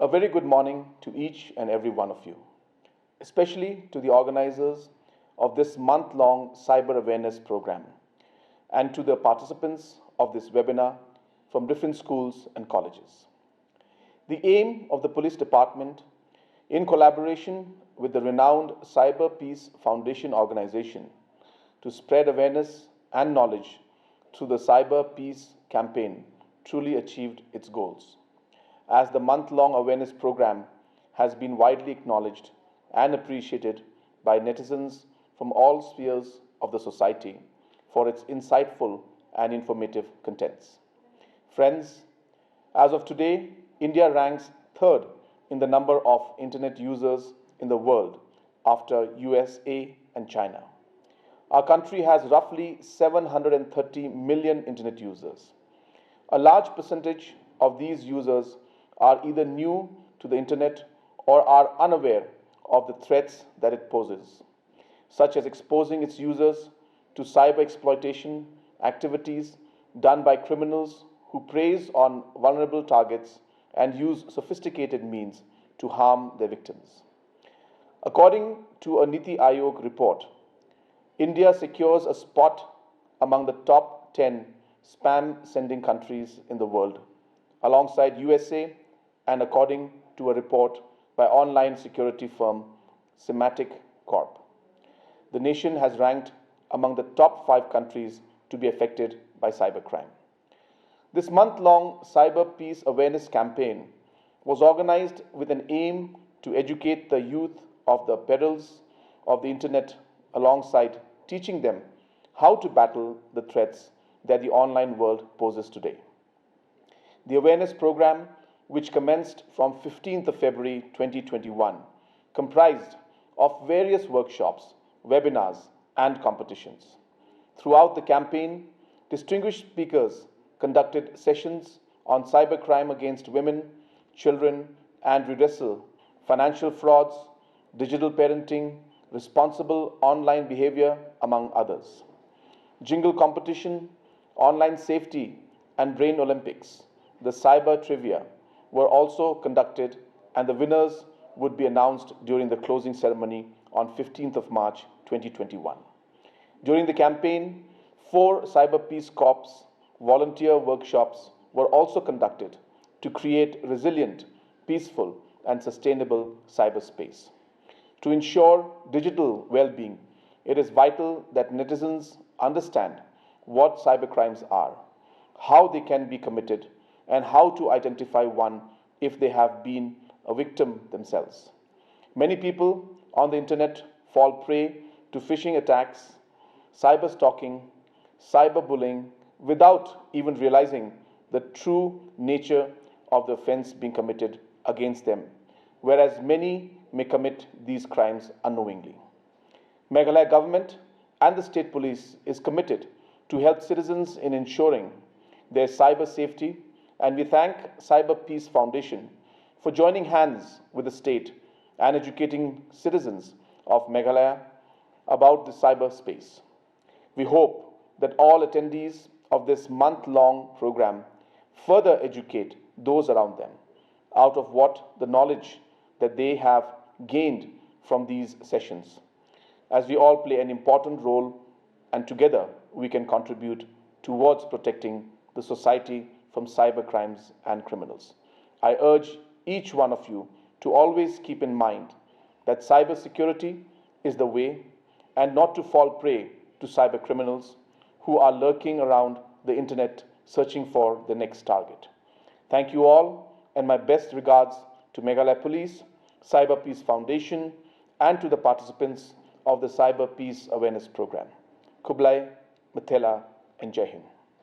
A very good morning to each and every one of you, especially to the organizers of this month-long cyber awareness program and to the participants of this webinar from different schools and colleges. The aim of the Police Department, in collaboration with the renowned Cyber Peace Foundation organization, to spread awareness and knowledge through the Cyber Peace campaign truly achieved its goals, as the month-long awareness program has been widely acknowledged and appreciated by netizens from all spheres of the society for its insightful and informative contents. Friends, as of today, India ranks third in the number of internet users in the world after USA and China. Our country has roughly 730 million internet users. A large percentage of these users are either new to the internet or are unaware of the threats that it poses, such as exposing its users to cyber exploitation activities done by criminals who preys on vulnerable targets and use sophisticated means to harm their victims. According to a Niti Aayog report, India secures a spot among the top 10 spam-sending countries in the world, alongside USA, and according to a report by online security firm Symantec Corp. The nation has ranked among the top 5 countries to be affected by cybercrime. This month-long Cyber Peace Awareness campaign was organized with an aim to educate the youth of the perils of the internet alongside teaching them how to battle the threats that the online world poses today. The awareness program, which commenced from 15th of February 2021, comprised of various workshops, webinars, and competitions. Throughout the campaign, distinguished speakers conducted sessions on cybercrime against women, children, and redressal, financial frauds, digital parenting, responsible online behavior, among others. Jingle competition, online safety, and brain Olympics, the cyber trivia, were also conducted, and the winners would be announced during the closing ceremony on 15th of March 2021. During the campaign, 4 Cyber Peace Corps volunteer workshops were also conducted to create resilient, peaceful, and sustainable cyberspace. To ensure digital well-being, it is vital that netizens understand what cybercrimes are, how they can be committed, and how to identify one if they have been a victim themselves. Many people on the internet fall prey to phishing attacks, cyber stalking, cyberbullying, without even realizing the true nature of the offense being committed against them, whereas many may commit these crimes unknowingly. Meghalaya government and the state police is committed to help citizens in ensuring their cyber safety, and we thank Cyber Peace Foundation for joining hands with the state and educating citizens of Meghalaya about the cyberspace. We hope that all attendees of this month-long program further educate those around them out of what the knowledge that they have gained from these sessions, as we all play an important role, and together we can contribute towards protecting the society from cyber crimes and criminals. I urge each one of you to always keep in mind that cybersecurity is the way, and not to fall prey to cyber criminals who are lurking around the internet searching for the next target. Thank you all, and my best regards to Meghalaya Police, Cyber Peace Foundation, and to the participants of the Cyber Peace Awareness Program. Kublai, Mithila, and Jai Hind.